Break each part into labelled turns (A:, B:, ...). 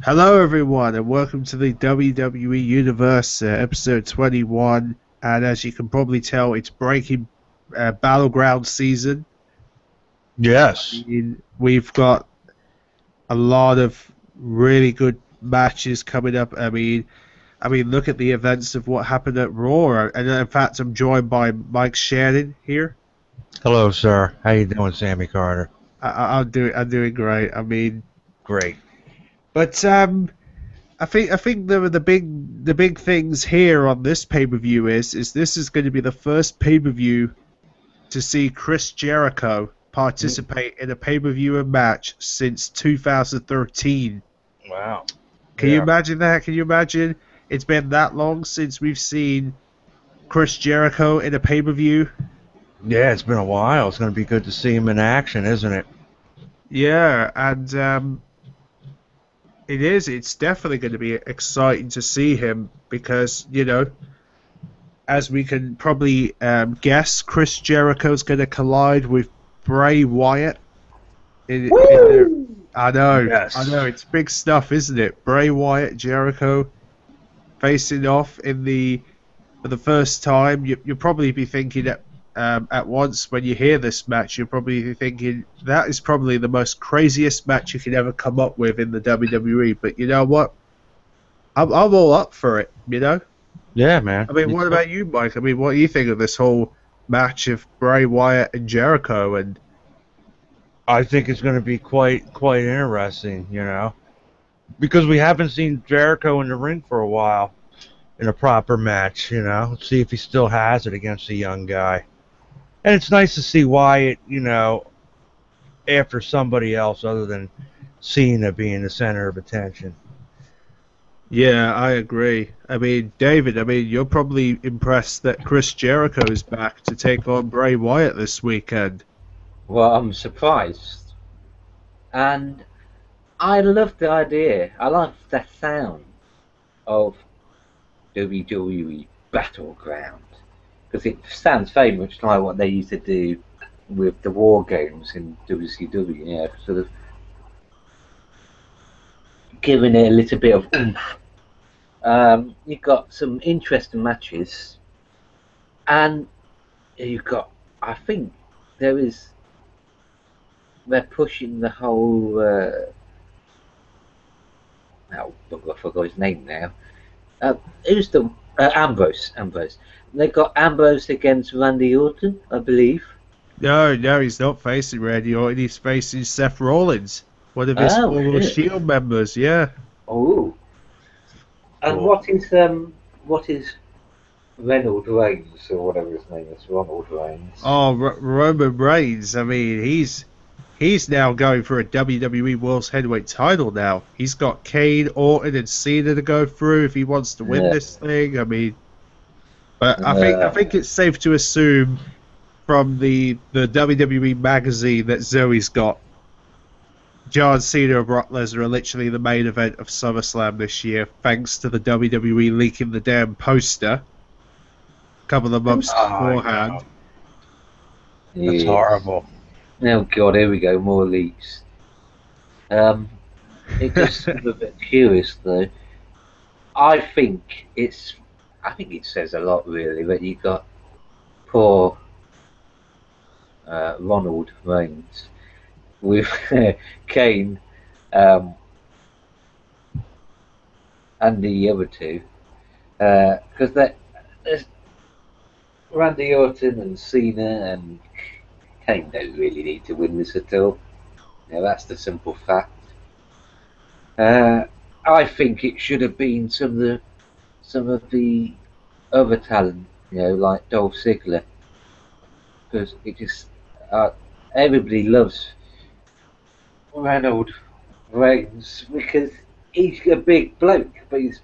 A: Hello, everyone, and welcome to the WWE Universe, episode 21. And as you can probably tell, it's breaking Battleground season.
B: Yes.
A: We've got a lot of really good matches coming up. I mean, look at the events of what happened at Raw. And in fact, I'm joined by Mike Shannon here.
B: Hello, sir. How you doing, Sammy Carter?
A: I'm doing great.
B: Great.
A: But I think the big things here on this pay-per-view is this is going to be the first pay-per-view to see Chris Jericho participate in a pay-per-view match since 2013.
B: Wow.
A: Can you
B: Yeah.
A: imagine that? Can you imagine it's been that long since we've seen Chris Jericho in a pay-per-view?
B: Yeah, it's been a while. It's going to be good to see him in action, isn't it?
A: Yeah, and it is. It's definitely going to be exciting to see him because, as we can probably guess, Chris Jericho's going to collide with Bray Wyatt. I know,
B: Yes.
A: it's big stuff, isn't it? Bray Wyatt, Jericho facing off for the first time. You'll probably be thinking at once when you hear this match, you're probably thinking that is probably the most craziest match you could ever come up with in the WWE. But you know what? I'm all up for it.
B: Yeah, man.
A: What about you, Mike? What do you think of this whole match of Bray Wyatt and Jericho? And
B: I think it's going to be quite interesting, because we haven't seen Jericho in the ring for a while in a proper match, Let's see if he still has it against a young guy. And it's nice to see Wyatt, after somebody else other than Cena being the center of attention.
A: yeah, I agree. David, you're probably impressed that Chris Jericho is back to take on Bray Wyatt this weekend.
C: Well, I'm surprised. And I love the idea. I love the sound of WWE Battleground. Because it sounds very much like what they used to do with the war games in WCW. Sort of giving it a little bit of oomph. You've got some interesting matches. And you've got, I think, they're pushing the whole. I forgot his name now. Who's the Ambrose? Ambrose. They got Ambrose against Randy Orton, I believe.
A: No, he's not facing Randy Orton. He's facing Seth Rollins, one of his former
C: Shit.
A: Shield members. Yeah.
C: Oh. And
B: Cool.
C: what is Reynolds Reigns or whatever his name is? Ronald Reigns.
A: Oh, Roman Reigns. He's now going for a WWE World Heavyweight title now. He's got Kane, Orton, and Cena to go through if he wants to win this thing. But I think it's safe to assume from the WWE magazine that Zoe's got John Cena and Brock Lesnar are literally the main event of SummerSlam this year, thanks to the WWE leaking the damn poster a couple of months beforehand.
B: That's horrible.
C: Oh God, here we go, more leaks. It just seems a bit curious though. I think it says a lot really that you got poor Ronald Reigns with Kane and the other two, because there's Randy Orton and Cena and Kane don't really need to win this at all. That's the simple fact. I think it should have been some of the other talent, like Dolph Ziggler, because it just everybody loves Ronald Reigns because he's a big bloke, but he's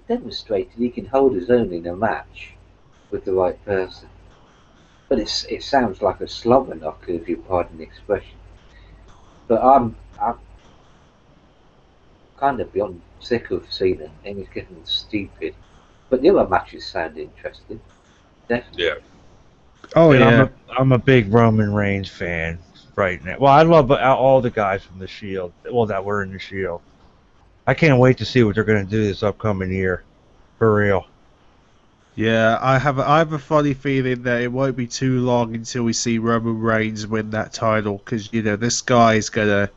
C: demonstrated he can hold his own in a match with the right person. But it sounds like a slobber knocker, if you pardon the expression. But I'm kind of beyond sick of Cena, and he's getting stupid. But the other matches sound interesting, definitely.
B: Yeah.
A: Oh
B: And
A: yeah.
B: I'm a big Roman Reigns fan right now. Well, I love all the guys from the Shield. Well, that were in the Shield. I can't wait to see what they're going to do this upcoming year, for real.
A: Yeah, I have a funny feeling that it won't be too long until we see Roman Reigns win that title, because this guy is gonna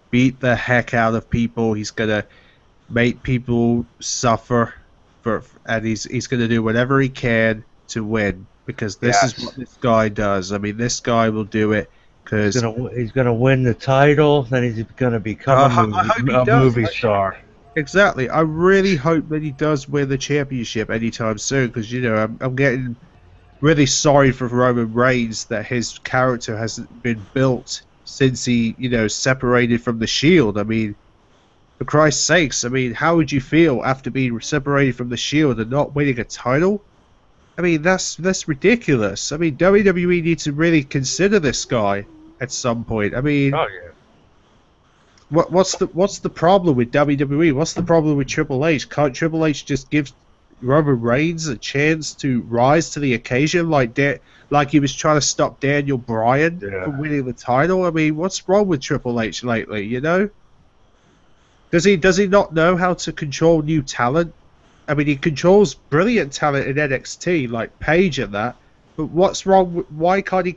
A: beat the heck out of people. He's gonna make people suffer and he's gonna do whatever he can to win, because this is what
B: Yes.
A: this guy does. I mean, this guy will do it because
B: He's gonna win the title, then he's gonna become
A: I hope he
B: a
A: does.
B: movie star.
A: Exactly. I really hope that he does win the championship anytime soon, because I'm getting really sorry for Roman Reigns that his character hasn't been built since he separated from the Shield. I mean, for Christ's sakes, I mean, how would you feel after being separated from the Shield and not winning a title? I mean, that's ridiculous. I mean, WWE needs to really consider this guy at some point. I mean,
B: Oh yeah.
A: what's the problem with WWE? What's the problem with Triple H? Can't Triple H just give Roman Reigns a chance to rise to the occasion, like he was trying to stop Daniel Bryan
B: Yeah.
A: from winning the title? I mean, what's wrong with Triple H lately? Does he not know how to control new talent? I mean, he controls brilliant talent in NXT, like Paige and that. But what's wrong? Why can't he?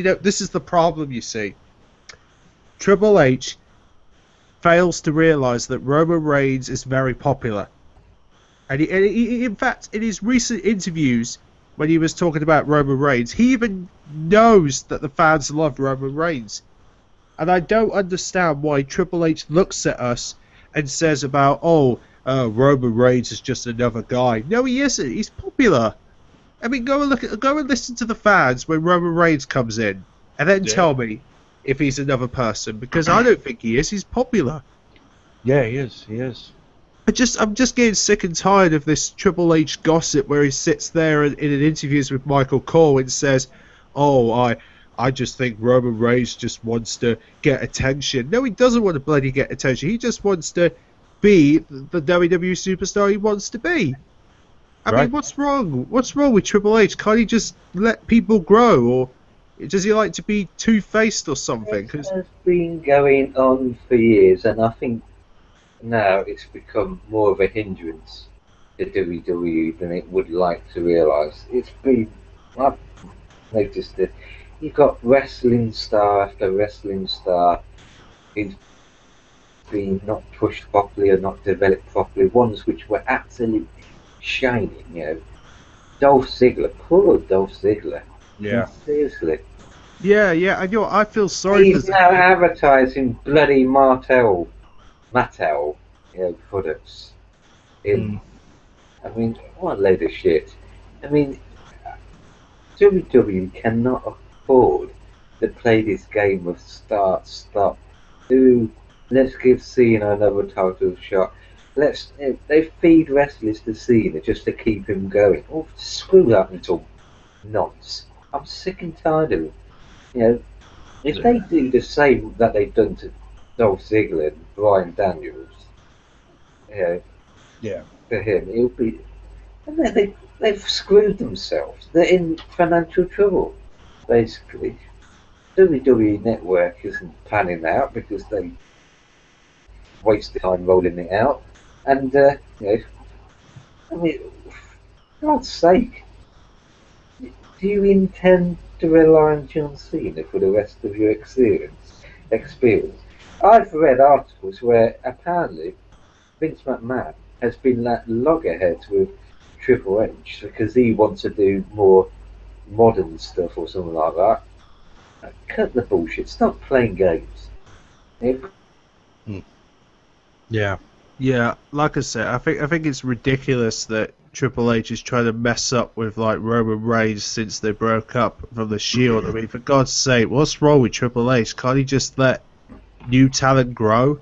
A: This is the problem. You see, Triple H fails to realize that Roman Reigns is very popular, and in fact, in his recent interviews, when he was talking about Roman Reigns, he even knows that the fans love Roman Reigns. And I don't understand why Triple H looks at us and says about, Roman Reigns is just another guy. No, he isn't. He's popular. I mean, go and listen to the fans when Roman Reigns comes in, and then tell me if he's another person, because I don't think he is. He's popular.
B: Yeah, he is. He is.
A: I'm just getting sick and tired of this Triple H gossip where he sits there in an interviews with Michael Cole and says, I just think Roman Reigns just wants to get attention. No, he doesn't want to bloody get attention. He just wants to be the WWE superstar he wants to be. I mean, what's wrong? What's wrong with Triple H? Can't he just let people grow, or does he like to be two-faced or something?
C: It has been going on for years, and I think now it's become more of a hindrance to WWE than it would like to realise. I've noticed it. You've got wrestling star after wrestling star who's been not pushed properly or not developed properly, ones which were absolutely shining, Dolph Ziggler, poor Dolph Ziggler.
B: Yeah.
C: Seriously.
A: Yeah, I feel sorry
C: He's
A: for
C: now advertising bloody Mattel, products. I mean, what a load of shit. I mean, WWE cannot afford to play this game of start, stop. Let's give Cena another title shot. They feed wrestlers to Cena just to keep him going. Oh, screw that little nonce. I'm sick and tired of it. If they do the same that they've done to Dolph Ziggler and Bryan Daniels, for him, it'll be. And they've screwed themselves. They're in financial trouble, basically. WWE Network isn't panning out because they waste time rolling it out. And, I mean, for God's sake, do you intend to rely on John Cena for the rest of your experience? I've read articles where apparently Vince McMahon has been at loggerheads with Triple H because he wants to do more modern stuff or something like that. Cut the bullshit. Stop playing games.
B: Yeah.
A: Yeah, like I said, I think it's ridiculous that Triple H is trying to mess up with like Roman Reigns since they broke up from the Shield. I mean, for God's sake, what's wrong with Triple H? Can't he just let new talent grow?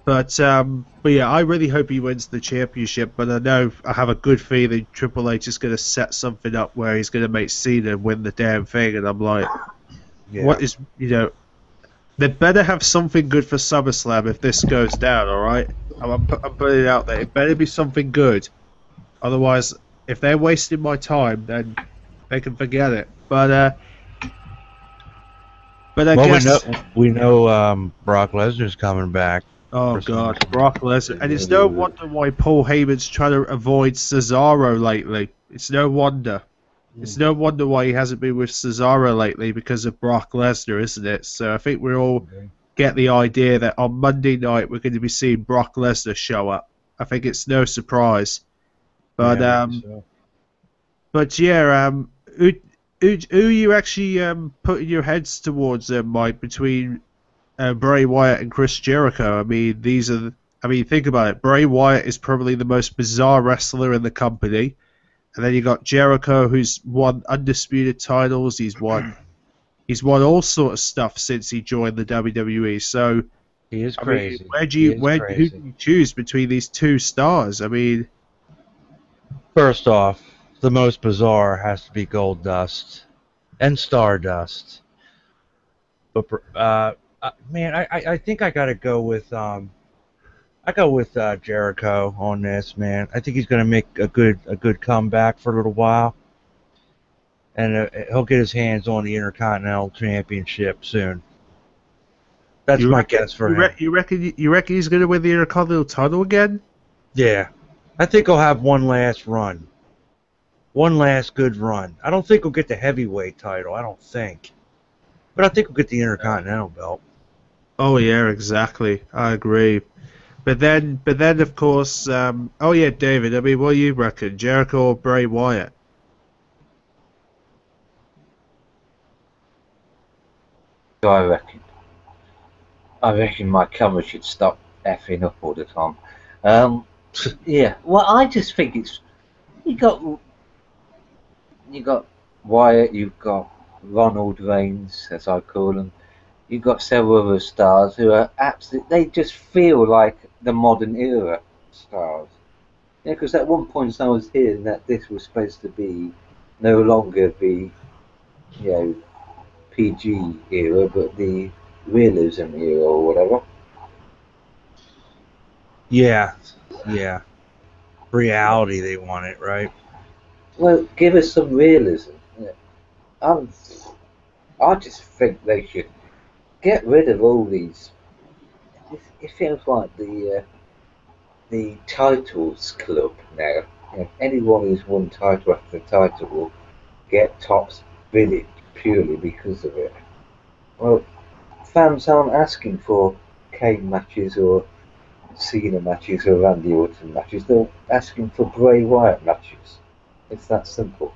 A: But yeah, I really hope he wins the championship. But I have a good feeling Triple H is going to set something up where he's going to make Cena win the damn thing, and I'm like, what is They better have something good for SummerSlam if this goes down, alright? I'm putting it out there. It better be something good. Otherwise, if they're wasting my time, then they can forget it. But, But I
B: Well,
A: guess,
B: we know Brock Lesnar's coming back
A: oh
B: for
A: God,
B: SummerSlam.
A: Brock Lesnar, and it's no wonder why Paul Heyman's trying to avoid Cesaro lately. It's no wonder. It's no wonder why he hasn't been with Cesaro lately because of Brock Lesnar, isn't it? So I think we all get the idea that on Monday night we're going to be seeing Brock Lesnar show up. I think it's no surprise. But
B: Yeah, maybe so.
A: but yeah, who you actually putting your heads towards, Mike, between Bray Wyatt and Chris Jericho? I mean, these are. I mean, think about it. Bray Wyatt is probably the most bizarre wrestler in the company, and then you got Jericho, who's won undisputed titles. He's won all sort of stuff since he joined the WWE. So,
B: He is
A: I mean,
B: crazy. He is
A: who do
B: crazy.
A: you choose between these two stars? I mean,
B: First off, the most bizarre has to be Gold Dust and Stardust. But man, I think I gotta go with Jericho on this, man. I think he's gonna make a good comeback for a little while, and he'll get his hands on the Intercontinental Championship soon. That's
A: you
B: my
A: reckon
B: guess for him.
A: you reckon he's going to win the Intercontinental title again?
B: Yeah, I think he'll have one last run, one last good run. I don't think he'll get the heavyweight title. I don't think, but I think he'll get the Intercontinental belt.
A: Oh yeah, exactly. I agree. But then, of course, oh yeah, David. I mean, what do you reckon, Jericho or Bray Wyatt?
C: I reckon. I reckon my camera should stop effing up all the time. Um, yeah. Well, I just think it's you got you got Wyatt, you've got Ronald Reigns, as I call him. You've got several other stars who are absolutely. They just feel like the modern era stars. Yeah, because at one point I was hearing that this was supposed to be no longer the PG era, but the realism era or whatever.
B: Yeah, yeah. Reality, they want it, right?
C: Well, give us some realism. Yeah. I'm, I just think they should get rid of all these. It feels like the titles club now. You know, anyone who's won title after title will get tops bidding purely because of it. Well, fans aren't asking for Kane matches or Cena matches or Randy Orton matches. They're asking for Bray Wyatt matches. It's that simple.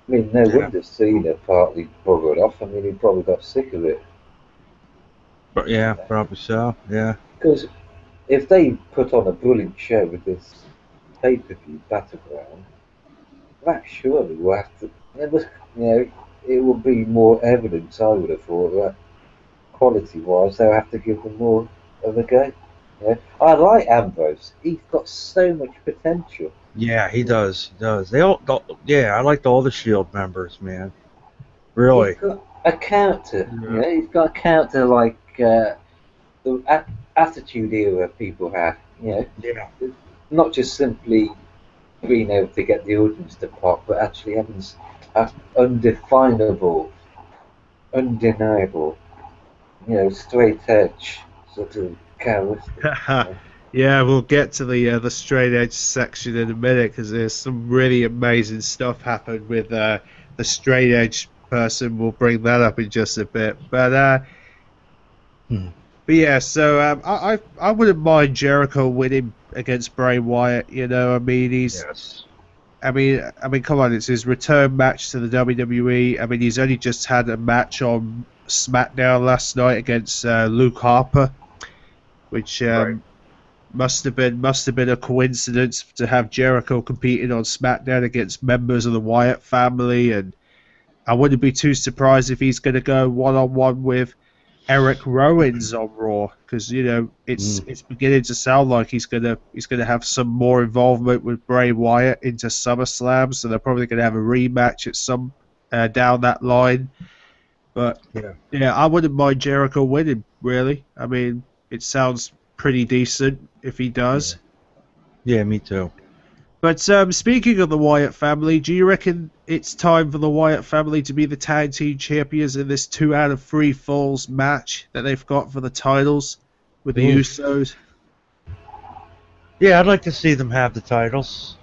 C: I mean, no
B: Yeah.
C: wonder Cena partly buggered off. I mean, he probably got sick of it.
B: But yeah, probably so. Yeah.
C: Because if they put on a brilliant show with this pay-per-view Battleground, that surely will have to. It will be more evidence. I would have thought that quality-wise, they'll have to give them more of a go. Yeah, I like Ambrose. He's got so much potential.
B: Yeah, he does. He does. Yeah, I liked all the Shield members, man.
C: He's
B: Really.
C: got a character.
A: Yeah.
C: He's got a character like the attitude era people have.
B: Yeah.
C: Not just simply being able to get the audience to pop, but actually having a undefinable, undeniable, straight edge sort of characteristic.
A: Yeah, we'll get to the straight edge section in a minute because there's some really amazing stuff happened with the straight edge person. We'll bring that up in just a bit.
B: Hmm.
A: But yeah, so I wouldn't mind Jericho winning against Bray Wyatt. I mean
B: Yes.
A: come on, it's his return match to the WWE. I mean, he's only just had a match on SmackDown last night against Luke Harper, which
B: Right.
A: must have been a coincidence to have Jericho competing on SmackDown against members of the Wyatt family, and I wouldn't be too surprised if he's going to go one-on-one with Eric Rowan's on Raw, because it's beginning to sound like he's gonna have some more involvement with Bray Wyatt into SummerSlam, so they're probably gonna have a rematch at some down that line. But
B: Yeah.
A: yeah, I wouldn't mind Jericho winning. Really, I mean, it sounds pretty decent if he does.
B: Yeah, me too.
A: But speaking of the Wyatt family, do you reckon it's time for the Wyatt family to be the tag team champions in this 2 out of 3 falls match that they've got for the titles with the
B: Oof.
A: Usos?
B: Yeah, I'd like to see them have the titles.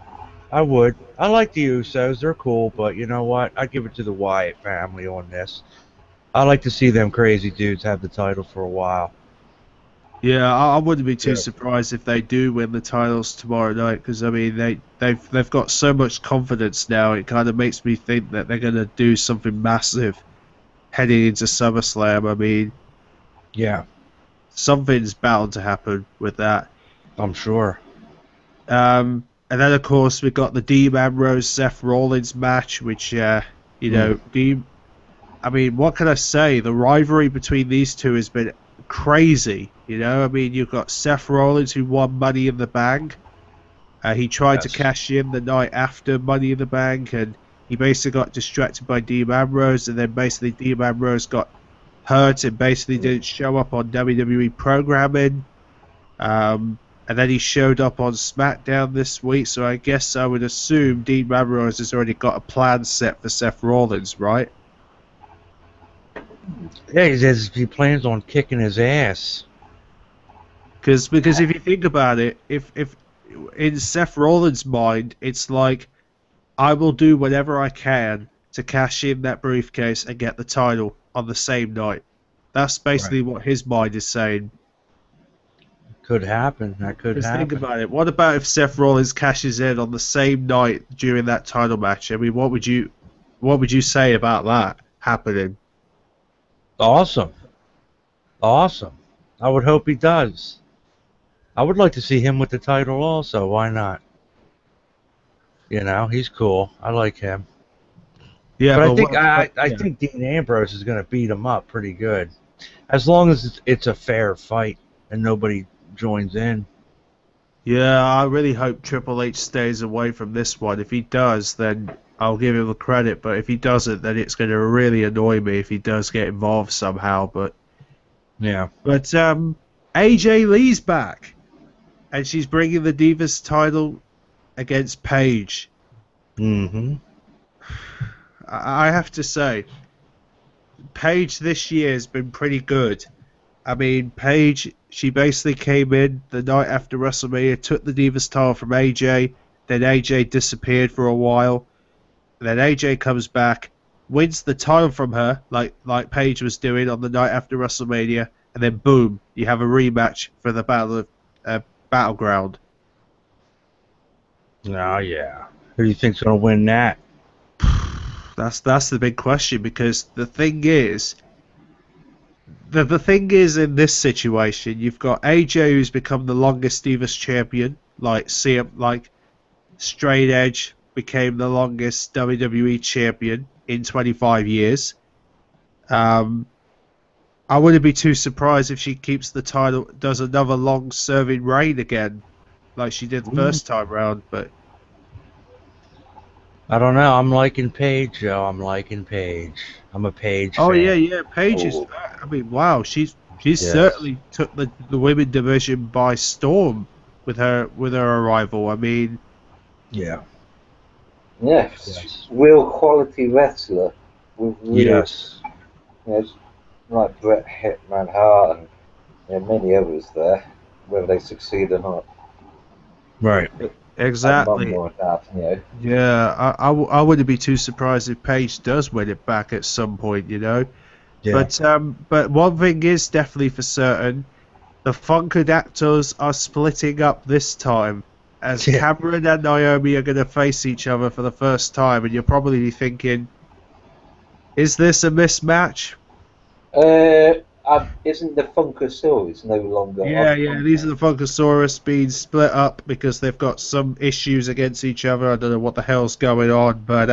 B: I would. I like the Usos. They're cool, but you know what? I'd give it to the Wyatt family on this. I like to see them crazy dudes have the title for a while.
A: Yeah, I wouldn't be too
B: Yeah.
A: surprised if they do win the titles tomorrow night, because I mean they've got so much confidence now. It kind of makes me think that they're gonna do something massive heading into SummerSlam. I mean,
B: Yeah,
A: something's bound to happen with that.
B: I'm sure.
A: And then of course we got the Dean Ambrose Seth Rollins match, which you know, Dean. I mean, what can I say? The rivalry between these two has been crazy. You know, I mean, you've got Seth Rollins who won Money in the Bank. He tried to
B: Yes.
A: cash in the night after Money in the Bank, and he basically got distracted by Dean Ambrose, and then basically Dean Ambrose got hurt and basically didn't show up on WWE programming. And then he showed up on SmackDown this week, so I guess I would assume Dean Ambrose has already got a plan set for Seth Rollins, right?
B: Yeah, he plans on kicking his ass.
A: Because if you think about it, if in Seth Rollins' mind, it's like, I will do whatever I can to cash in that briefcase and get the title on the same night. That's basically what his mind is saying.
B: Could happen. That could
A: Just
B: happen.
A: think about it. What about if Seth Rollins cashes in on the same night during that title match? I mean, what would you say about that happening?
B: Awesome. Awesome. I would hope he does. I would like to see him with the title also. Why not? You know, he's cool. I like him.
A: Yeah,
B: But I
A: but
B: think
A: what,
B: I think Dean Ambrose is going to beat him up pretty good, as long as it's a fair fight and nobody joins in.
A: Yeah, I really hope Triple H stays away from this one. If he does, then I'll give him the credit. But if he doesn't, then it's going to really annoy me if he does get involved somehow. But
B: Yeah.
A: AJ Lee's back, and she's bringing the Divas title against Paige.
B: Mm-hmm.
A: I have to say, Paige this year has been pretty good. I mean, Paige, she basically came in the night after WrestleMania, took the Divas title from AJ, then AJ disappeared for a while, and then AJ comes back, wins the title from her, like Paige was doing on the night after WrestleMania, and then boom, you have a rematch for the Battleground.
B: Oh yeah. Who do you think's going to win that?
A: That's the big question, because the thing is, the thing is, in this situation, you've got AJ who's become the longest Divas champion, like Straight Edge became the longest WWE champion in 25 years. I wouldn't be too surprised if she keeps the title, does another long-serving reign again, like she did the first time round. But
B: I don't know. I'm liking Paige, Joe. I'm liking Paige. I'm a Paige fan.
A: yeah, Paige is.
C: Oh.
A: I mean, wow, she's
B: Yes.
A: certainly took the women division by storm with her arrival. I mean,
B: Yeah.
C: Yes,
B: Yes.
C: real quality wrestler with real,
B: Yes.
C: you know, like Bret Hitman Hart and many others there, whether they succeed or not.
B: Right.
A: exactly.
C: I'm more that,
A: Yeah, I wouldn't be too surprised if Paige does win it back at some point, you know.
B: Yeah.
A: But one thing is definitely for certain: the Funked actors are splitting up this time, as
B: Yeah.
A: Cameron and Naomi are going to face each other for the first time, and you're probably thinking, is this a mismatch?
C: Isn't the Funkasaurus no longer
A: Yeah,
C: on?
A: these are the Funkasaurus being split up because they've got some issues against each other. I don't know what the hell's going on, but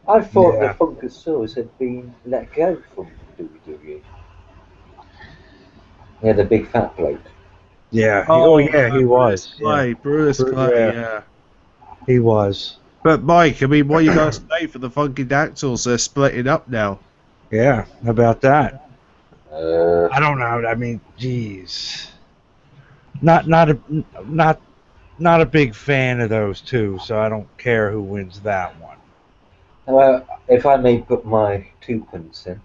C: I thought
B: Yeah.
C: the Funkasaurus had been let go from WWE. Yeah, the big fat bloke.
B: Yeah. Oh, yeah, he was.
A: Brutus
B: Bru-
A: Clay,
B: yeah.
A: yeah.
B: He was.
A: But Mike, I mean, what are you guys say for the Funky Dactyls? They're splitting up now.
B: Yeah. How about that?
C: Uh,
B: I don't know. I mean, geez. Not not a big fan of those two, so I don't care who wins that one.
C: Well, if I may put my 2 pence in,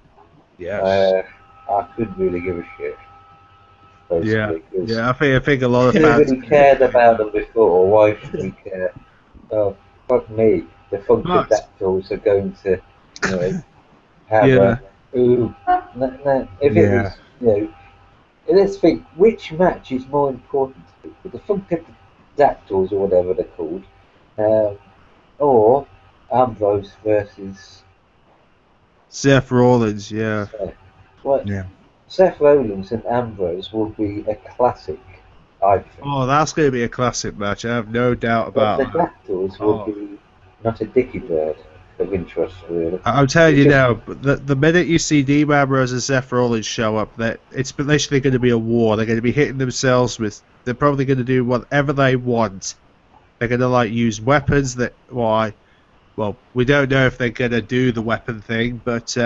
B: Yes.
C: I couldn't really give a shit,
A: Yeah,
C: basically, because
A: yeah. I think a lot
C: if
A: of fans are
C: anybody
A: going to be
C: cared
A: saying
C: about
A: that.
C: them before, why should we care? Oh, fuck me. The
A: But
C: Funkadactyls are going to, you know, have
A: yeah,
C: a. Ooh. No, no. If it
B: Yeah.
C: was, let's think, which match is more important to people? The Funkadactyls, or whatever they're called, um, or Ambrose versus
A: Seth Rollins. Yeah.
C: Seth? Well,
B: Yeah.
C: Seth Rollins and Ambrose will be a classic, I think.
A: Oh, that's going to be a classic match. I have no doubt
C: But the
A: about that.
C: Dactyls will
A: Oh,
C: be not a dicky bird of interest, really.
A: I'm telling
C: It's
A: you
C: just,
A: now, the minute you see Dean Ambrose and Seth Rollins show up, that it's literally going to be a war. They're going to be hitting themselves with. They're probably going to do whatever they want. They're going to like use weapons that. Well, we don't know if they're going to do the weapon thing, but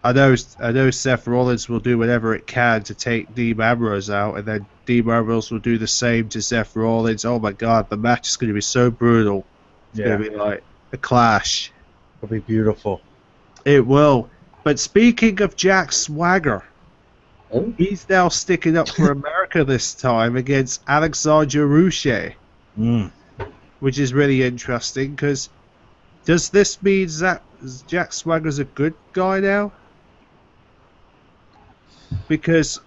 A: I know Seth Rollins will do whatever it can to take Dean Ambrose out, and then Dean Ambrose will do the same to Seth Rollins. Oh my God, the match is going to be so brutal. It's going
B: Yeah.
A: to be like a clash.
B: It'll be beautiful.
A: It will. But speaking of Jack Swagger,
C: hmm?
A: he's now sticking up for America this time against Alexander Ruche,
B: Mm.
A: which is really interesting because does this mean that Jack Swagger's a good guy now? Because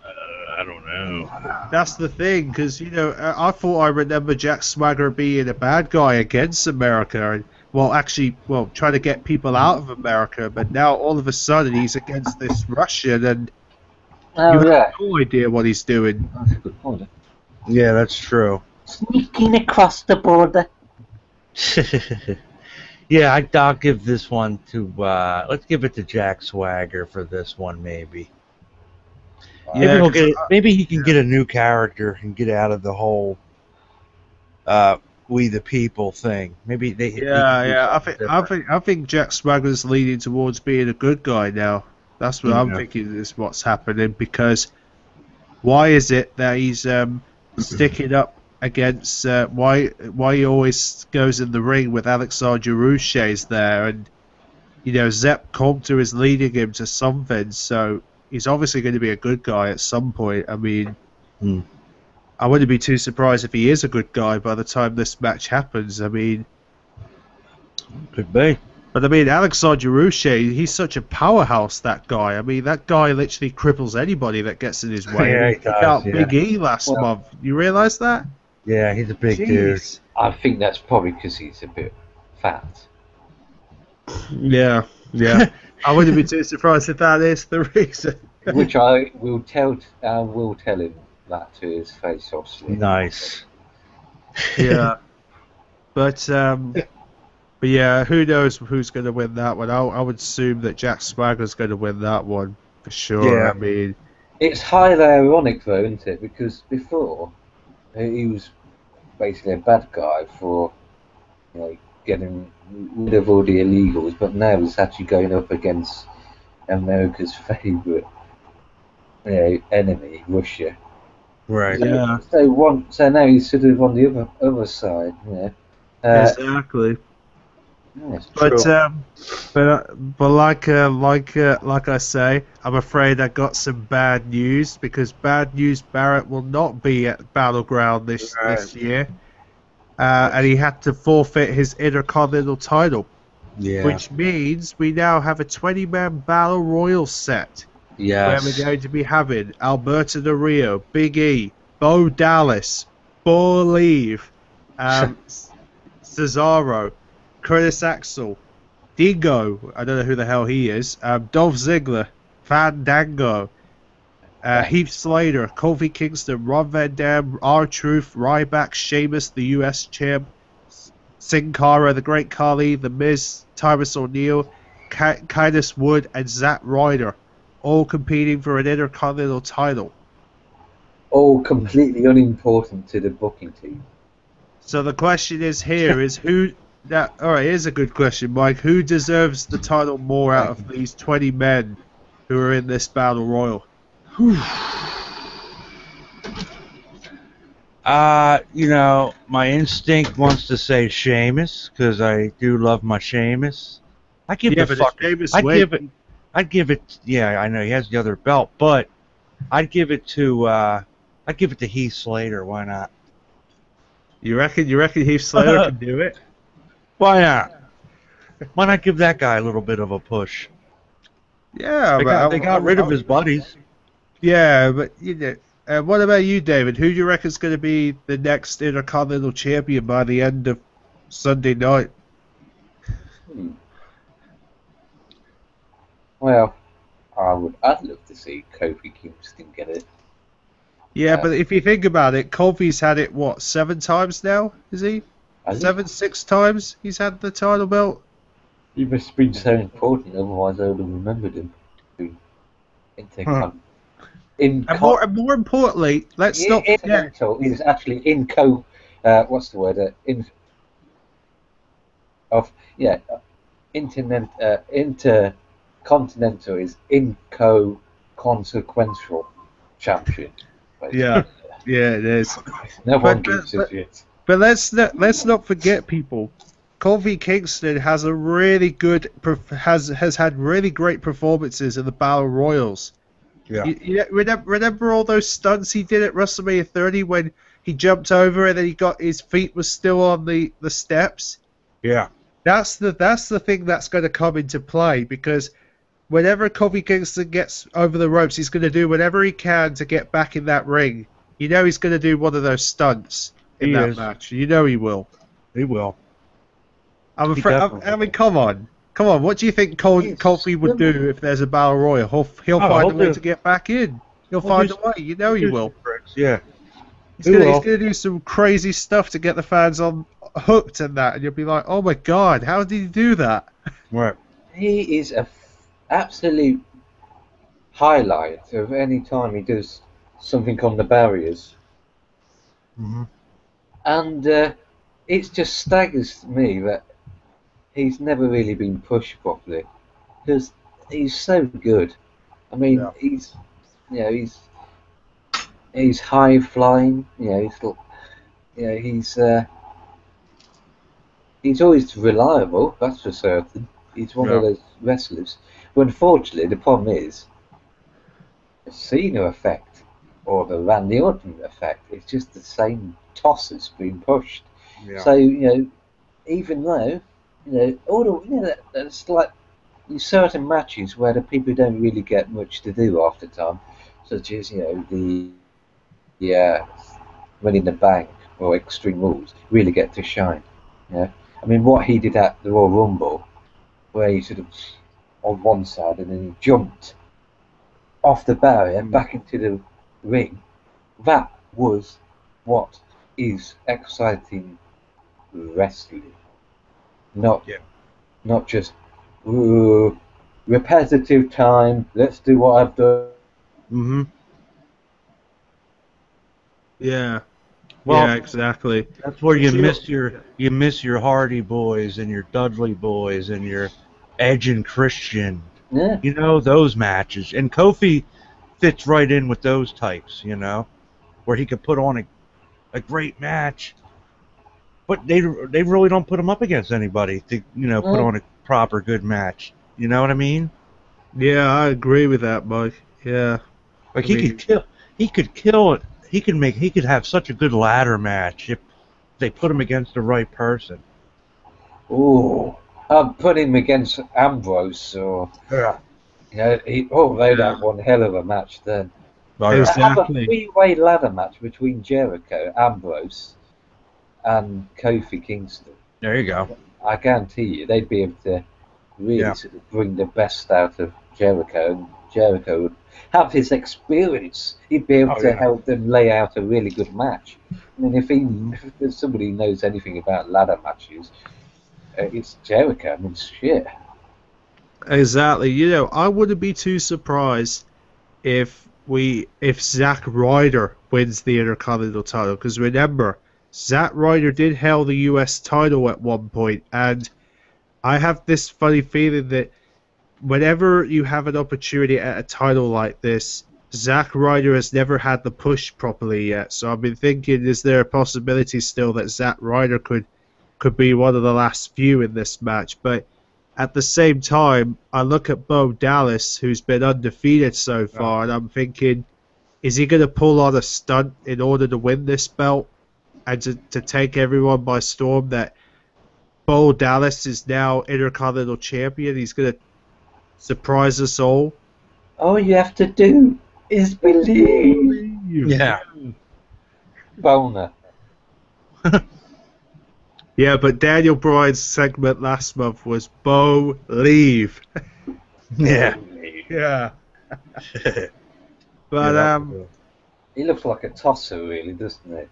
B: I don't know.
A: that's the thing, because I thought I remember Jack Swagger being a bad guy against America, and trying to get people out of America. But now all of a sudden he's against this Russian, and you
C: Oh,
A: have
C: yeah.
A: no idea what he's doing.
C: That's a good point.
B: Yeah, that's true.
C: Sneaking across the border.
B: Yeah, I'll give this one to. Let's give it to Jack Swagger for this one, maybe. Maybe
A: Yeah,
B: he'll
A: 'cause
B: get. Maybe he can get a new character and get out of the whole "we the people" thing. Maybe he can do
A: yeah,
B: something different.
A: I think Jack Swagger's leaning towards being a good guy now. That's what I'm
B: Yeah.
A: thinking is what's happening, because why is it that he's sticking up against why he always goes in the ring with Alexander Ruche's there, and Zepp Coulter is leading him to something, so he's obviously going to be a good guy at some point. I mean,
B: Hmm.
A: I wouldn't be too surprised if he is a good guy by the time this match happens. I mean,
B: Could be.
A: but I mean, Alexander Ruche, he's such a powerhouse, that guy. I mean, that guy literally cripples anybody that gets in his way.
B: Yeah, he
A: Took
B: does,
A: out
B: yeah.
A: Big E last
C: Well-
A: month. You realize that?
B: Yeah, he's a big dude.
A: Jeez.
C: I think that's probably because he's a bit fat.
A: Yeah, yeah. I wouldn't be too surprised if that is the reason.
C: Which I will tell him that to his face, obviously.
B: Nice.
A: Yeah. But yeah, who knows who's going to win that one? I would assume that Jack Swagger's going to win that one for sure.
B: Yeah.
A: I mean,
C: It's highly ironic, though, isn't it? Because before he was basically a bad guy for getting rid of all the illegals, but now he's actually going up against America's favourite enemy, Russia.
B: Right.
A: yeah,
C: So now he's sort of on the other side,
A: exactly.
C: Yes.
A: But like I say, I'm afraid I got some bad news, because Bad News Barrett will not be at Battleground this year, and he had to forfeit his Intercontinental title,
B: Yeah.
A: which means we now have a 20-man Battle Royal set. Where
B: Yes.
A: we're going to be having Alberto Del Rio, Big E, Bo Dallas, Believe, Cesaro, Curtis Axel, Dingo, I don't know who the hell he is, Dolph Ziggler, Fandango, Heath Slater, Kofi Kingston, Ron Van Dam, R-Truth, Ryback, Sheamus, the US champ, Sin Cara, the Great Khali, The Miz, Tyrus O'Neil, Titus Wood, and Zack Ryder, all competing for an Intercontinental title.
C: All completely unimportant to the booking team.
A: So the question is here is who... Alright, here's a good question, Mike. Who deserves the title more out of these 20 men who are in this Battle Royal?
B: You know, my instinct wants to say Sheamus because I do love my Sheamus. I give
A: Yeah,
B: the
A: but if
B: fucker.
A: Sheamus wins,
B: I'd give it. Yeah, I know he has the other belt, but I'd give it to. I'd give it to Heath Slater. Why not?
A: you reckon Heath Slater can do it?
B: Why not? Why not give that guy a little bit of a push?
A: Yeah,
B: They
A: but
B: got rid of his buddies.
A: yeah, but you know. What about you, David? Who do you reckon is going to be the next Intercontinental Champion by the end of Sunday night?
C: Hmm. Well, I'd love to see Kofi Kingston get it.
A: Yeah, but if you think about it, Kofi's had it, what, 7 times now? Is he?
C: Has he?
A: 6 times he's had the title belt?
C: He must have been so important, otherwise I would have remembered him.
B: Huh.
C: Intercon. In
A: And
C: con-
A: more importantly, let's not forget.
C: Intercontinental is actually what's the word? In of yeah, intercontinental is inconsequential champion.
A: Yeah, yeah, it is.
C: No one
A: But
C: gives a shit.
A: but let's not forget, people. Kofi Kingston has a really good has had really great performances in the Battle Royals.
B: Yeah.
A: You remember all those stunts he did at WrestleMania 30 when he jumped over and then he got his feet was still on the steps?
B: Yeah.
A: That's the thing that's going to come into play, because whenever Kofi Kingston gets over the ropes, he's going to do whatever he can to get back in that ring. You know he's going to do one of those stunts in
B: He
A: that
B: is.
A: match. You know he will.
B: He will.
A: I'm
B: He
A: afraid.
B: definitely
A: I mean, come on. What do you think Kofi would do if there's a battle royal? He'll find a way to get back in. He'll find a way. You know he will.
B: Yeah.
A: He's gonna do some crazy stuff to get the fans on hooked and that, and you'll be like, oh my god, how did he do that?
B: Right.
C: He is a absolute highlight of any time he does something on the barriers.
B: Mm-hmm.
C: And it just staggers me that he's never really been pushed properly, because he's so good. I mean, he's high flying. He's always reliable. That's for certain. He's one of those wrestlers. But unfortunately, the problem is the Cena effect or the Randy Orton effect. It's just the same tosses being pushed.
B: Yeah.
C: So even though there's like these certain matches where the people don't really get much to do half the time, such as the Money in the Bank or Extreme Rules really get to shine. Yeah, I mean what he did at the Royal Rumble, where he sort of on one side and then he jumped off the barrier back into the ring. That was what is exciting wrestling. Not just repetitive time. Let's do what I've done.
A: Mm-hmm. Yeah.
B: Well,
A: yeah, exactly.
B: That's where you miss your Hardy Boys and your Dudley Boys and your Edge and Christian.
C: Yeah.
B: You know, those matches. And Kofi fits right in with those types, where he could put on a great match. But they really don't put him up against anybody to, put on a proper good match. You know what I mean?
A: Yeah, I agree with that, Mike. Yeah.
B: Like he could kill it. He could have such a good ladder match if they put him against the right person.
C: Oh, I'd put him against Ambrose or they'd have one hell of a match then.
A: Exactly.
C: Have a three-way ladder match between Jericho, Ambrose, and Kofi Kingston.
B: There you go.
C: I guarantee you, they'd be able to really sort of bring the best out of Jericho, and Jericho would have his experience. He'd be able to help them lay out a really good match. I mean, if there's somebody who knows anything about ladder matches, it's Jericho. I mean, shit.
A: Exactly. I wouldn't be too surprised if Zack Ryder wins the Intercontinental title, because remember, Zack Ryder did hold the US title at one point, and I have this funny feeling that whenever you have an opportunity at a title like this, Zack Ryder has never had the push properly yet. So I've been thinking, is there a possibility still that Zack Ryder could be one of the last few in this match? But at the same time, I look at Bo Dallas, who's been undefeated so far, and I'm thinking, is he going to pull on a stunt in order to win this belt and to take everyone by storm? That Bo Dallas is now Intercontinental Champion. He's going to surprise us all.
C: All you have to do is believe.
B: Yeah.
C: Boner.
A: Yeah, but Daniel Bryan's segment last month was Bo leave.
B: Yeah.
A: Yeah. But
C: he looks like a tosser, really, doesn't he?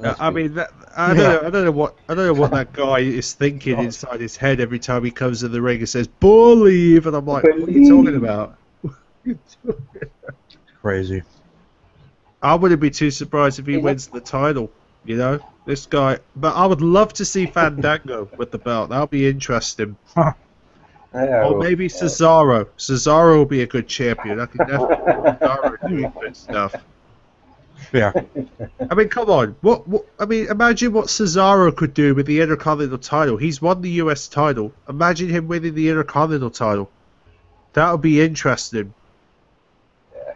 A: I mean, I don't know what that guy is thinking inside his head every time he comes in the ring and says "believe," and I'm like, what are you talking about?
B: Crazy.
A: I wouldn't be too surprised if he wins the title. You know, this guy. But I would love to see Fandango with the belt. That'll be interesting. Or maybe Cesaro. Cesaro will be a good champion. I think definitely Cesaro doing good stuff.
B: Yeah.
A: I mean, come on. What? I mean, imagine what Cesaro could do with the Intercontinental title. He's won the US title. Imagine him winning the Intercontinental title. That would be interesting.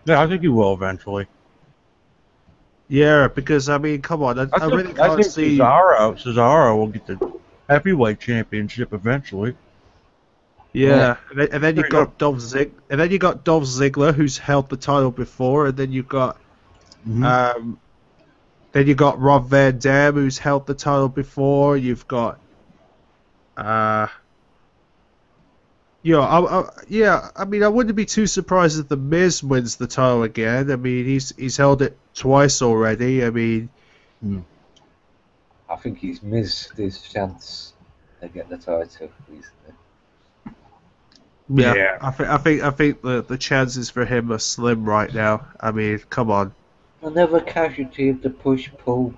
B: Yeah, I think he will eventually.
A: Yeah, because I mean, come on. I really can't see.
B: Cesaro will get the heavyweight championship eventually.
A: Yeah, and then you got Dolph Ziggler, who's held the title before, and then you got. Then you got Rob Van Dam, who's held the title before. You've got, I mean, I wouldn't be too surprised if the Miz wins the title again. I mean, he's held it twice already. I mean,
C: I think he's missed his chance to get the title recently.
A: Yeah. I think the chances for him are slim right now. I mean, come on.
C: Another casualty of the push, pull,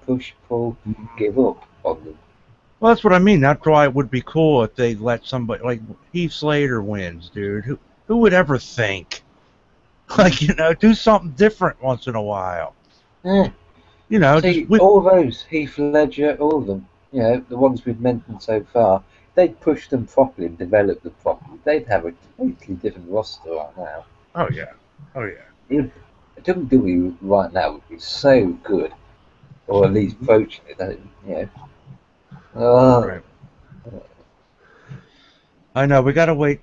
C: give up on them.
B: Well, that's what I mean. That's why it would be cool if they let somebody like Heath Slater wins, dude. Who would ever think? Like, you know, do something different once in a while.
C: Yeah.
B: You know,
C: see, all those, Heath Ledger, all of them, you know, the ones we've mentioned so far, they'd push them properly and develop them properly. They'd have a totally different roster right now.
B: Oh yeah.
C: WWE right now would be so good, or at least approaching it. That, you know.
B: Right. I know we gotta wait.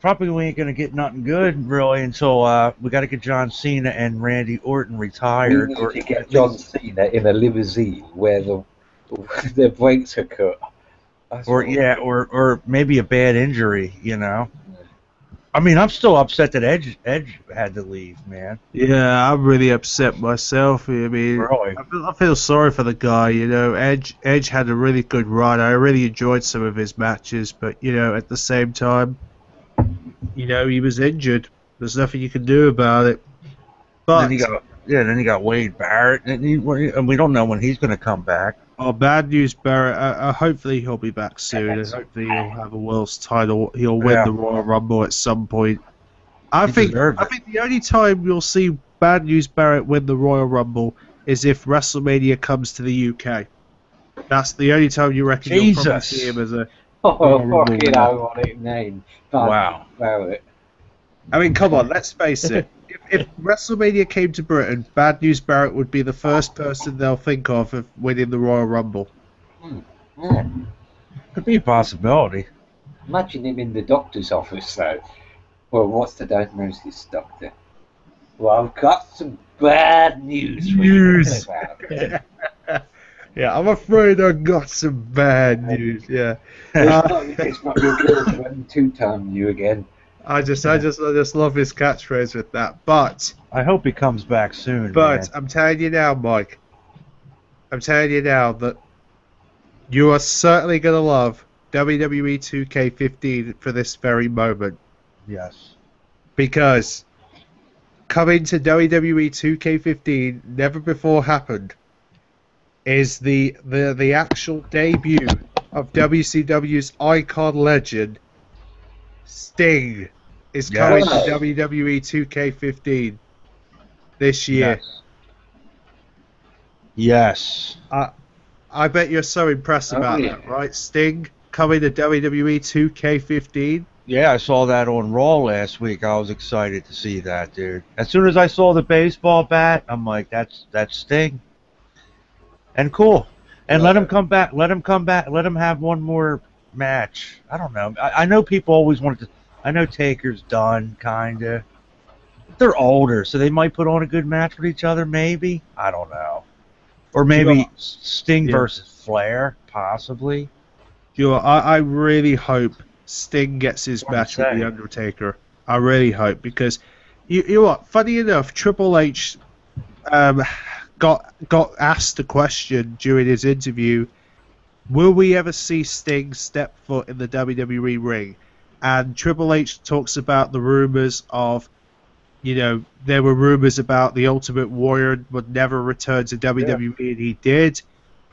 B: Probably we ain't gonna get nothing good really until we gotta get John Cena and Randy Orton retired.
C: We need to get John Cena in a limousine where the brakes are cut.
B: Or maybe a bad injury. You know. I mean, I'm still upset that Edge had to leave, man.
A: Yeah, I'm really upset myself. I mean,
B: really?
A: I feel sorry for the guy. You know, Edge had a really good run. I really enjoyed some of his matches, but you know, at the same time, you know, he was injured. There's nothing you can do about it. But
B: then he got Wade Barrett, and we don't know when he's going to come back.
A: Oh, bad news, Barrett. Hopefully he'll be back soon, and hopefully he'll have a world's title. He'll win the Royal Rumble at some point. I think the only time you'll see Bad News Barrett win the Royal Rumble is if WrestleMania comes to the UK. That's the only time you reckon you'll probably see him as a
C: fucking ironic name.
B: Wow.
C: Barrett.
A: I mean, come on, let's face it. If WrestleMania came to Britain, Bad News Barrett would be the first person they'll think of winning the Royal Rumble.
C: Yeah.
B: Could be a possibility.
C: Imagine him in the doctor's office, though. Well, what's the diagnosis, doctor? Well, I've got some bad news for you.
A: Yeah, I'm afraid I got some bad news. Yeah,
C: it's not your girlfriend two-time you again.
A: I just love his catchphrase with that. But
B: I hope he comes back soon.
A: But
B: man.
A: I'm telling you now, Mike. I'm telling you now that you are certainly gonna love WWE 2K15 for this very moment.
B: Yes.
A: Because coming to WWE 2K15, never before happened, is the actual debut of WCW's icon legend, Sting, is coming to WWE 2K15. this year.
B: Yes. Yes.
A: I bet you're so impressed
C: Oh,
A: about
C: yeah.
A: that, right? Sting coming to WWE 2K15.
B: Yeah, I saw that on Raw last week. I was excited to see that, dude. As soon as I saw the baseball bat, I'm like, that's Sting. And cool. And let him come back. Let him come back. Let him have one more match. I don't know. I know people always wanted to. I know Taker's done, kinda. They're older, so they might put on a good match with each other, maybe. I don't know. Or maybe Sting
A: Yeah.
B: versus Flair, possibly.
A: I really hope Sting gets his
B: What I'm
A: match with
B: saying.
A: The Undertaker. I really hope, because you know what? Funny enough, Triple H got asked a question during his interview: will we ever see Sting step foot in the WWE ring? And Triple H talks about the rumors of, there were rumors about the Ultimate Warrior would never return to WWE, and he did.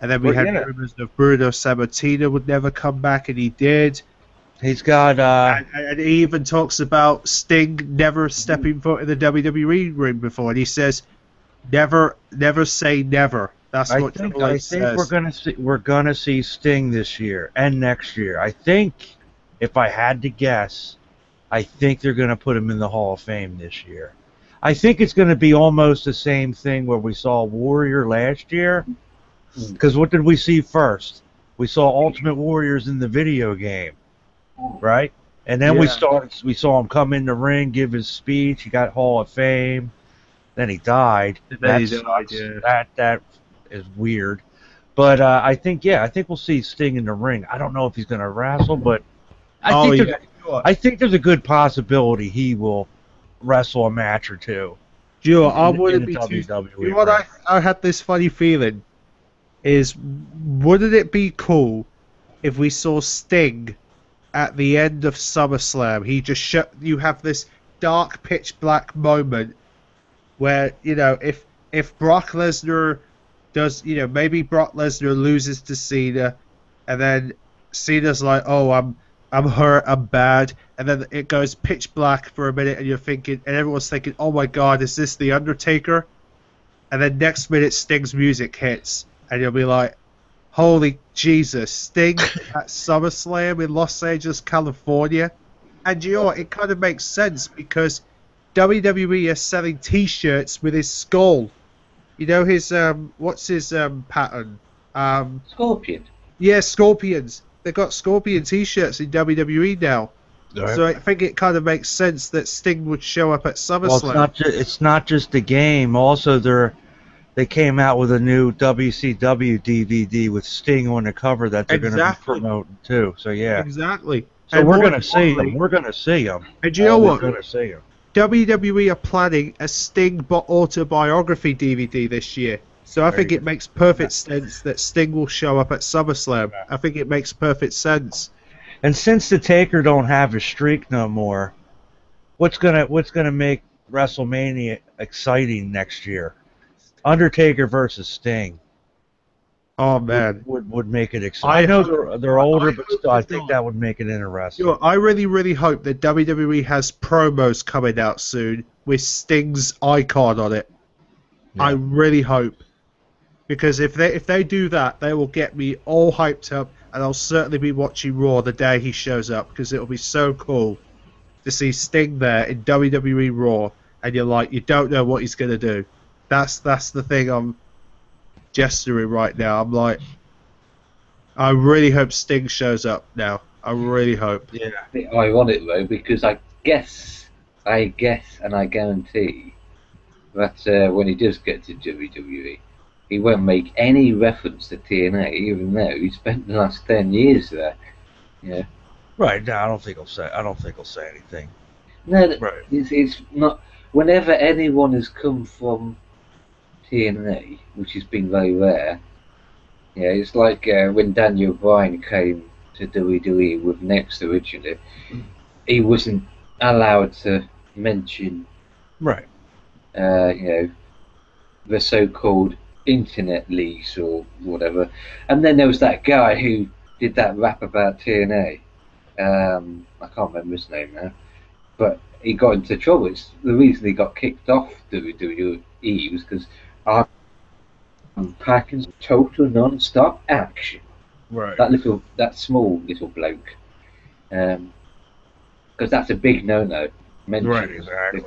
A: And then we
B: Well,
A: had
B: yeah.
A: rumors of Bruno Sammartino would never come back, and he did.
B: He's got
A: And he even talks about Sting never stepping foot in the WWE ring before, and he says, "Never, never say never." That's what Triple H says.
B: we're gonna see Sting this year and next year. I think, if I had to guess, I think they're gonna put him in the Hall of Fame this year. I think it's gonna be almost the same thing where we saw Warrior last year. Because what did we see first? We saw Ultimate Warriors in the video game, right? And then we saw him come in the ring, give his speech. He got Hall of Fame. Then he died.
A: Then he died, yeah.
B: That is weird. But I think we'll see Sting in the ring. I don't know if he's going to wrestle, but I think there's a good possibility he will wrestle a match or two.
A: Joe, I wouldn't
B: in
A: be
B: the
A: too.
B: WWE
A: You know what
B: ring.
A: I had this funny feeling is, wouldn't it be cool if we saw Sting at the end of SummerSlam? He just you have this dark pitch black moment where, if Brock Lesnar does, maybe Brock Lesnar loses to Cena, and then Cena's like, "Oh, I'm hurt, I'm bad," and then it goes pitch black for a minute, and everyone's thinking, "Oh my God, is this the Undertaker?" And then next minute, Sting's music hits, and you'll be like, "Holy Jesus, Sting at SummerSlam in Los Angeles, California." And you know what? It kind of makes sense, because WWE is selling T-shirts with his skull. You know his what's his pattern?
C: Scorpion.
A: Yeah, scorpions. They've got scorpion T-shirts in WWE now.
B: Right.
A: So I think it kind of makes sense that Sting would show up at SummerSlam.
B: Well, it's not just the game. Also, they came out with a new WCW DVD with Sting on the cover that they're going to be promoting too. So yeah,
A: exactly.
B: So
A: And
B: we're
A: more
B: going to see him.
A: importantly-
B: We're going to see him.
A: And you know what?
B: We're going to see him.
A: WWE are planning a Sting autobiography DVD this year. So I think it makes perfect sense that Sting will show up at SummerSlam. I think it makes perfect sense.
B: And since the Taker don't have a streak no more, what's gonna make WrestleMania exciting next year? Undertaker versus Sting.
A: Oh man,
B: would make it exciting. I know they're older, but still, I think that would make it interesting.
A: I really, really hope that WWE has promos coming out soon with Sting's icon on it.
B: Yeah.
A: I really hope, because if they do that, they will get me all hyped up, and I'll certainly be watching Raw the day he shows up, because it'll be so cool to see Sting there in WWE Raw, and you don't know what he's gonna do. That's the thing I'm gesturing right now. I'm like, I really hope Sting shows up now. I really hope.
C: Yeah. A bit ironic though, because I guess, and I guarantee that when he does get to WWE, he won't make any reference to TNA, even though he spent the last 10 years there. Yeah.
B: Right. No, I don't think he'll say anything.
C: No,
B: Right.
C: it's not. Whenever anyone has come from TNA, which has been very rare, yeah, it's like when Daniel Bryan came to WWE with Next originally, he wasn't allowed to mention,
B: Right.
C: the so-called internet leaks or whatever. And then there was that guy who did that rap about TNA. I can't remember his name now. but he got into trouble. It's the reason he got kicked off WWE was because I'm packing total non-stop action.
A: Right.
C: That small little bloke, because that's a big no-no.
B: Right, exactly.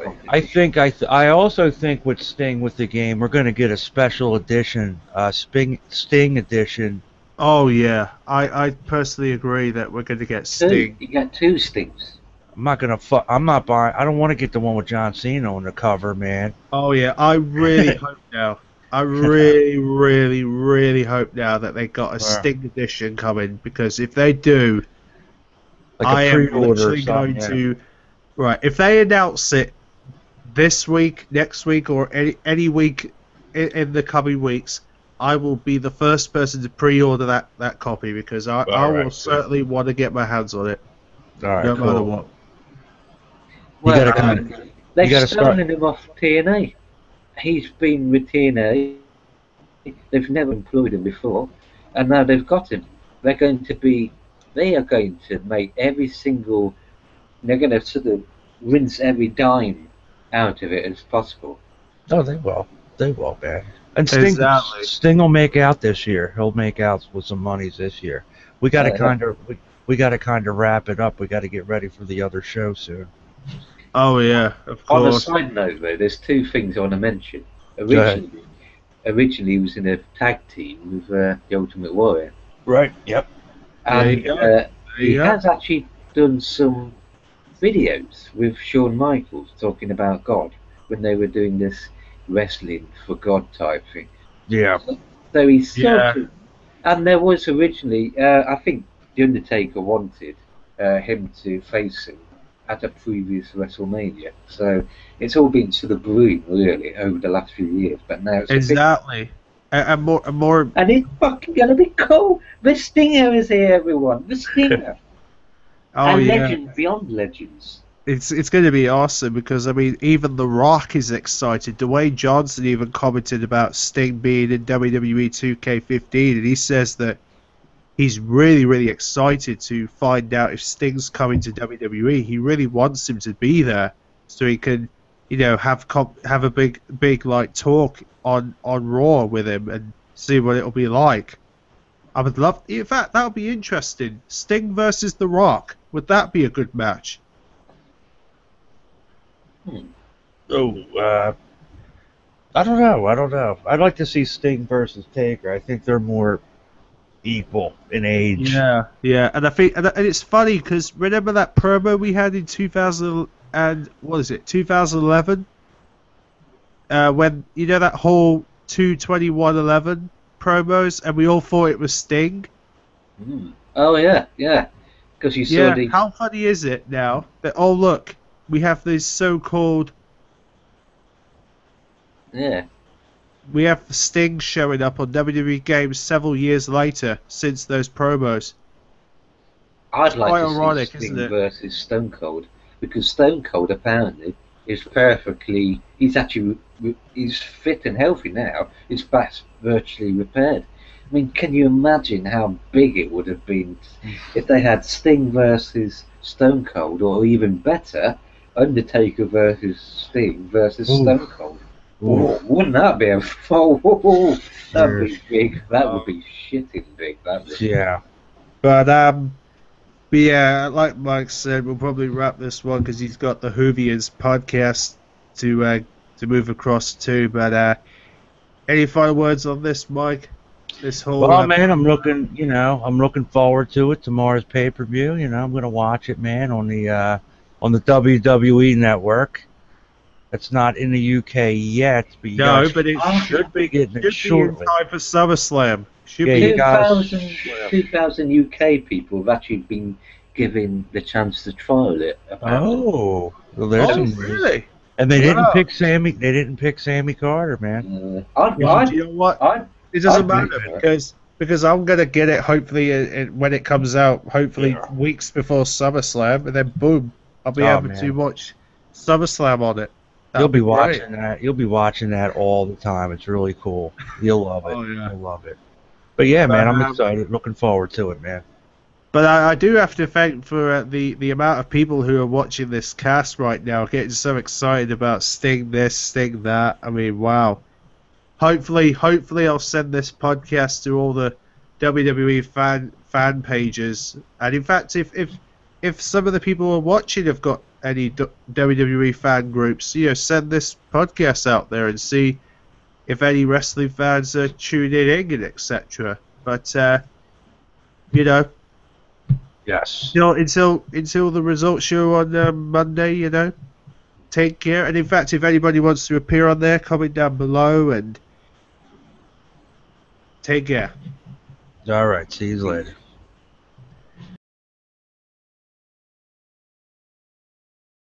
B: I also think with Sting with the game, we're going to get a special edition, Sting edition.
A: Oh yeah, I personally agree that we're going to get Sting.
C: You get 2 Stings.
B: I'm not buying. I don't want to get the one with John Cena on the cover, man.
A: Oh yeah, I really hope now. I really, really, really hope now that they got a Sting edition coming, because if they do,
B: like
A: I
B: a
A: am
B: pre-order
A: literally going to. Right, if they announce it this week, next week, or any week in the coming weeks, I will be the first person to pre-order that copy, because I will certainly want to get my hands on it,
B: All right,
A: no
B: cool.
A: matter what.
C: Well, they've
B: start
C: stolen him off TNA. He's been with TNA. They've never employed him before, and now they've got him. They are going to make every single. They're going to sort of rinse every dime out of it as possible.
B: Oh, they will. They will, man. And
A: Exactly.
B: Sting will make out this year. He'll make out with some monies this year. We got to kind of wrap it up. We got to get ready for the other show soon.
A: Oh yeah, of course.
C: On a side note, though, there's 2 things I want to mention. Originally, he was in a tag team with the Ultimate Warrior.
B: Right. Yep.
C: And he has actually done some videos with Shawn Michaels talking about God when they were doing this wrestling for God type thing.
B: Yeah.
C: So he's sort of, and there was originally, I think The Undertaker wanted him to face him at a previous WrestleMania. So it's all been sort of brewing really over the last few years, but now it's
A: exactly. And more.
C: And it's fucking gonna be cool. The Stinger is here, everyone. The Stinger. And legend beyond legends.
A: It's going to be awesome, because I mean, even The Rock is excited. Dwayne Johnson even commented about Sting being in WWE 2K15, and he says that he's really, really excited to find out if Sting's coming to WWE. He really wants him to be there, so he can, have a big like talk on Raw with him and see what it'll be like. I would love. In fact, that would be interesting. Sting versus The Rock. Would that be a good match?
B: I don't know. I'd like to see Sting versus Taker. I think they're more equal in age.
A: Yeah, and I think, and it's funny because remember that promo we had in 2011, when that whole 2/21/11 promos, and we all thought it was Sting.
C: Oh yeah, because you saw the.
A: How funny is it now that look, we have this so-called.
C: Yeah.
A: We have Sting showing up on WWE games several years later since those promos.
C: I'd like to see Sting versus Stone Cold, because Stone Cold apparently is perfectly. He's fit and healthy now. His back's virtually repaired. I mean, can you imagine how big it would have been if they had Sting versus Stone Cold, or even better, Undertaker versus Sting versus Stone Cold? Oh, wouldn't that be that'd be big. That would be shitting big.
A: Yeah. But yeah, like Mike said, we'll probably wrap this one because he's got the Hoovians podcast to move across to. But any final words on this, Mike? This whole.
B: Well, man, I'm looking forward to it. Tomorrow's pay-per-view. I'm gonna watch it, man, on the WWE network. It's not in the UK yet, but
A: but it should be getting it shortly. In time for SummerSlam.
C: 2,000 UK people have actually been given the chance to trial it. Apparently.
B: Oh, well, there's some
A: really?
B: And they didn't pick Sammy. They didn't pick Sammy Carter, man.
A: You know what? It doesn't matter because I'm gonna get it hopefully when it comes out. Hopefully weeks before SummerSlam, and then boom, I'll be able to watch SummerSlam on it.
B: You'll be watching that. You'll be watching that all the time. It's really cool. You'll love it. You'll love it. But yeah, man, I'm excited. Looking forward to it, man.
A: But I do have to thank for the amount of people who are watching this cast right now, getting so excited about Sting this, Sting that. I mean, wow. Hopefully I'll send this podcast to all the WWE fan pages. And in fact, if some of the people who are watching have got any WWE fan groups, send this podcast out there and see if any wrestling fans are tuning in and etc. But
B: Yes.
A: until the results show on Monday, take care. And in fact, if anybody wants to appear on there, comment down below and take care.
B: All right. See you later.